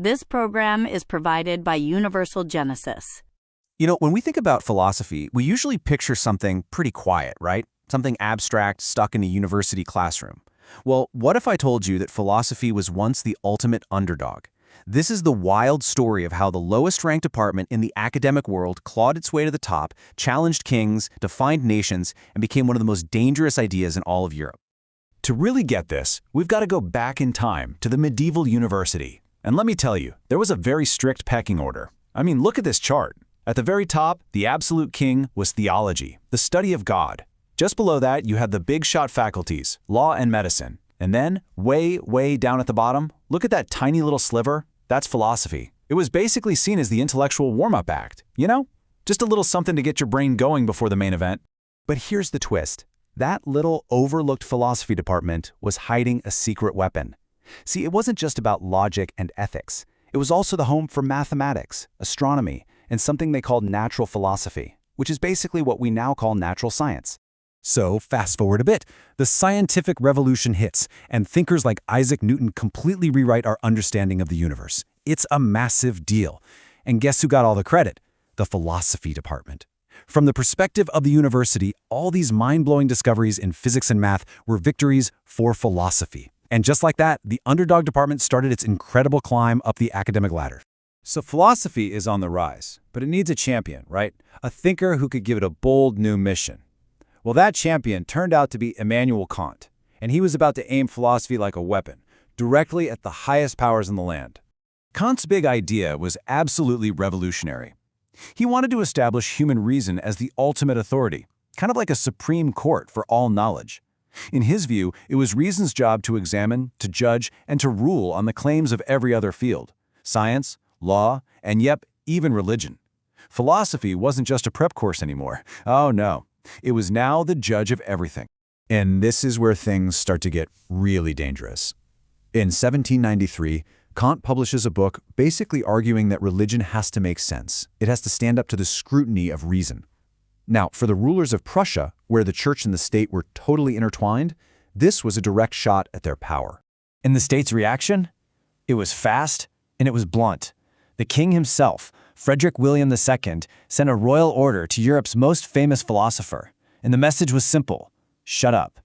This program is provided by Universal Genesis. When we think about philosophy, we usually picture something pretty quiet, right? Something abstract stuck in a university classroom. Well, what if I told you that philosophy was once the ultimate underdog? This is the wild story of how the lowest-ranked department in the academic world clawed its way to the top, challenged kings, defined nations, and became one of the most dangerous ideas in all of Europe. To really get this, we've got to go back in time to the medieval university. And let me tell you, there was a very strict pecking order. I mean, look at this chart. At the very top, the absolute king was theology, the study of God. Just below that, you had the big shot faculties, law and medicine. And then, way down at the bottom, look at that tiny little sliver. That's philosophy. It was basically seen as the intellectual warm-up act, Just a little something to get your brain going before the main event. But here's the twist. That little overlooked philosophy department was hiding a secret weapon. See, it wasn't just about logic and ethics. It was also the home for mathematics, astronomy, and something they called natural philosophy, which is basically what we now call natural science. So, fast forward a bit, the scientific revolution hits, and thinkers like Isaac Newton completely rewrite our understanding of the universe. It's a massive deal. And guess who got all the credit? The philosophy department. From the perspective of the university, all these mind-blowing discoveries in physics and math were victories for philosophy. And just like that, the underdog department started its incredible climb up the academic ladder. So philosophy is on the rise, but it needs a champion, right? A thinker who could give it a bold new mission. Well, that champion turned out to be Immanuel Kant, and he was about to aim philosophy like a weapon, directly at the highest powers in the land. Kant's big idea was absolutely revolutionary. He wanted to establish human reason as the ultimate authority, kind of like a supreme court for all knowledge. In his view, it was reason's job to examine, to judge, and to rule on the claims of every other field: science, law, and even religion. Philosophy wasn't just a prep course anymore. Oh no, it was now the judge of everything. And this is where things start to get really dangerous. In 1793, Kant publishes a book basically arguing that religion has to make sense. It has to stand up to the scrutiny of reason. Now, for the rulers of Prussia, where the church and the state were totally intertwined, this was a direct shot at their power. And the state's reaction? It was fast and it was blunt. The king himself, Frederick William II, sent a royal order to Europe's most famous philosopher, and the message was simple: shut up.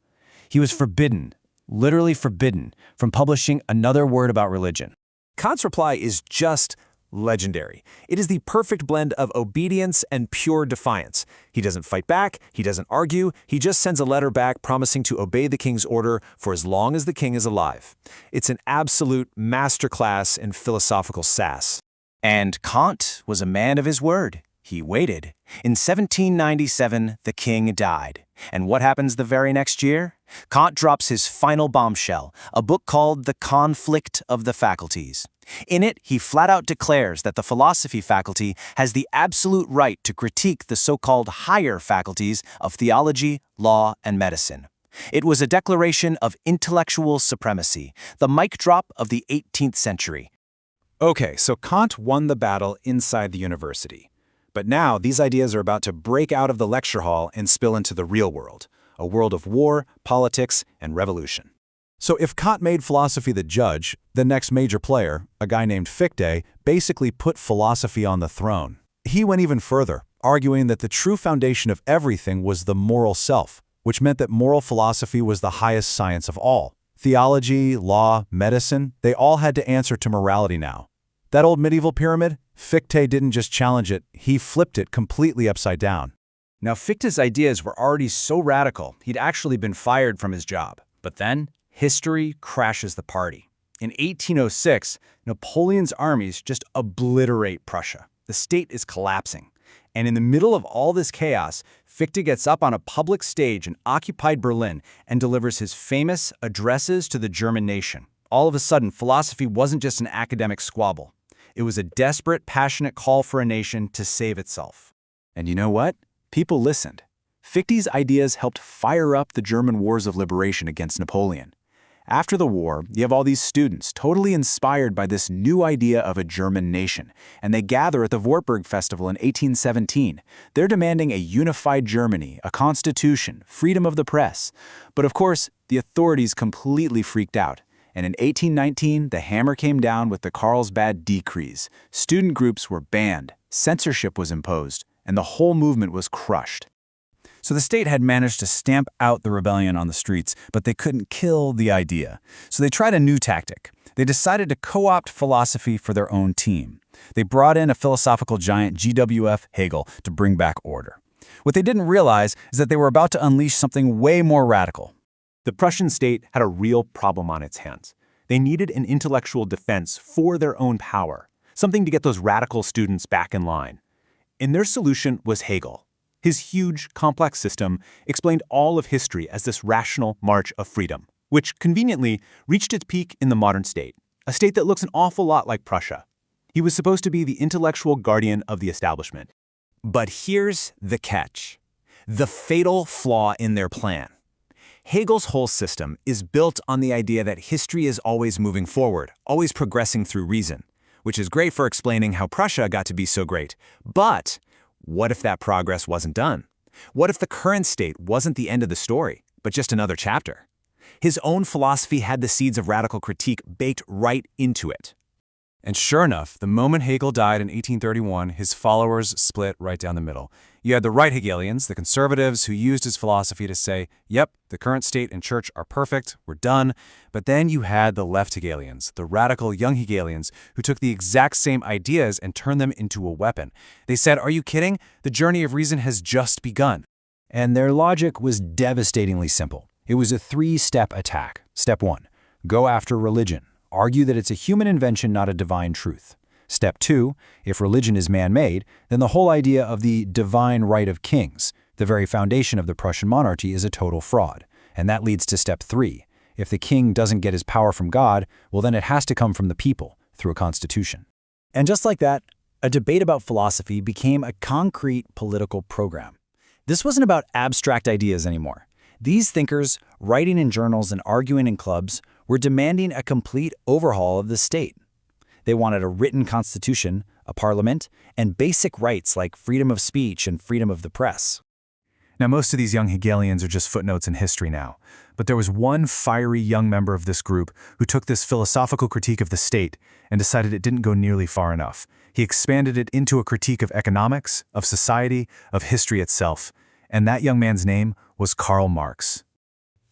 He was forbidden, literally forbidden, from publishing another word about religion. Kant's reply is just legendary. It is the perfect blend of obedience and pure defiance. He doesn't fight back, he doesn't argue, he just sends a letter back promising to obey the king's order for as long as the king is alive. It's an absolute masterclass in philosophical sass. And Kant was a man of his word. He waited. In 1797, the king died. And what happens the very next year? Kant drops his final bombshell, a book called The Conflict of the Faculties. In it, he flat out declares that the philosophy faculty has the absolute right to critique the so-called higher faculties of theology, law, and medicine. It was a declaration of intellectual supremacy, the mic drop of the 18th century. Okay, so Kant won the battle inside the university. But now these ideas are about to break out of the lecture hall and spill into the real world, a world of war, politics, and revolution. So if Kant made philosophy the judge, the next major player, a guy named Fichte, basically put philosophy on the throne. He went even further, arguing that the true foundation of everything was the moral self, which meant that moral philosophy was the highest science of all. Theology, law, medicine, they all had to answer to morality now. That old medieval pyramid, Fichte didn't just challenge it, he flipped it completely upside down. Now, Fichte's ideas were already so radical, he'd actually been fired from his job. But then, history crashes the party. In 1806, Napoleon's armies just obliterate Prussia. The state is collapsing. And in the middle of all this chaos, Fichte gets up on a public stage in occupied Berlin and delivers his famous addresses to the German nation. All of a sudden, philosophy wasn't just an academic squabble. It was a desperate, passionate call for a nation to save itself. And you know what? People listened. Fichte's ideas helped fire up the German wars of liberation against Napoleon. After the war, you have all these students totally inspired by this new idea of a German nation, and they gather at the Wartburg Festival in 1817. They're demanding a unified Germany, a constitution, freedom of the press. But of course, the authorities completely freaked out, And in 1819, the hammer came down with the Carlsbad Decrees. Student groups were banned, censorship was imposed, and the whole movement was crushed. So the state had managed to stamp out the rebellion on the streets, but they couldn't kill the idea. So they tried a new tactic. They decided to co-opt philosophy for their own team. They brought in a philosophical giant, G.W.F. Hegel, to bring back order. What they didn't realize is that they were about to unleash something way more radical. The Prussian state had a real problem on its hands. They needed an intellectual defense for their own power, something to get those radical students back in line. And their solution was Hegel. His huge, complex system explained all of history as this rational march of freedom, which conveniently reached its peak in the modern state, a state that looks an awful lot like Prussia. He was supposed to be the intellectual guardian of the establishment. But here's the catch, the fatal flaw in their plan. Hegel's whole system is built on the idea that history is always moving forward, always progressing through reason, which is great for explaining how Prussia got to be so great. But what if that progress wasn't done? What if the current state wasn't the end of the story, but just another chapter? His own philosophy had the seeds of radical critique baked right into it. And sure enough, the moment Hegel died in 1831, his followers split right down the middle. You had the right Hegelians, the conservatives, who used his philosophy to say, yep, the current state and church are perfect, we're done. But then you had the left Hegelians, the radical young Hegelians, who took the exact same ideas and turned them into a weapon. They said, are you kidding? The journey of reason has just begun. And their logic was devastatingly simple. It was a three-step attack. Step 1, go after religion. Argue that it's a human invention, not a divine truth. Step 2, if religion is man-made, then the whole idea of the divine right of kings, the very foundation of the Prussian monarchy, is a total fraud. And that leads to step 3. If the king doesn't get his power from God, well then it has to come from the people, through a constitution. And just like that, a debate about philosophy became a concrete political program. This wasn't about abstract ideas anymore. These thinkers, writing in journals and arguing in clubs, were demanding a complete overhaul of the state. They wanted a written constitution, a parliament, and basic rights like freedom of speech and freedom of the press. Now, most of these young Hegelians are just footnotes in history now, but there was one fiery young member of this group who took this philosophical critique of the state and decided it didn't go nearly far enough. He expanded it into a critique of economics, of society, of history itself, and that young man's name was Karl Marx.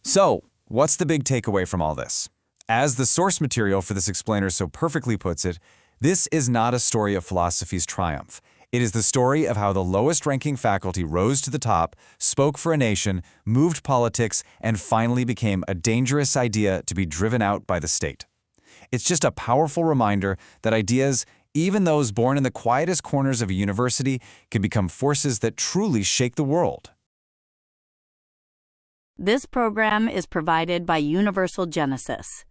So, what's the big takeaway from all this? As the source material for this explainer so perfectly puts it, this is not a story of philosophy's triumph. It is the story of how the lowest-ranking faculty rose to the top, spoke for a nation, moved politics, and finally became a dangerous idea to be driven out by the state. It's just a powerful reminder that ideas, even those born in the quietest corners of a university, can become forces that truly shake the world. This program is provided by Universal Genesis.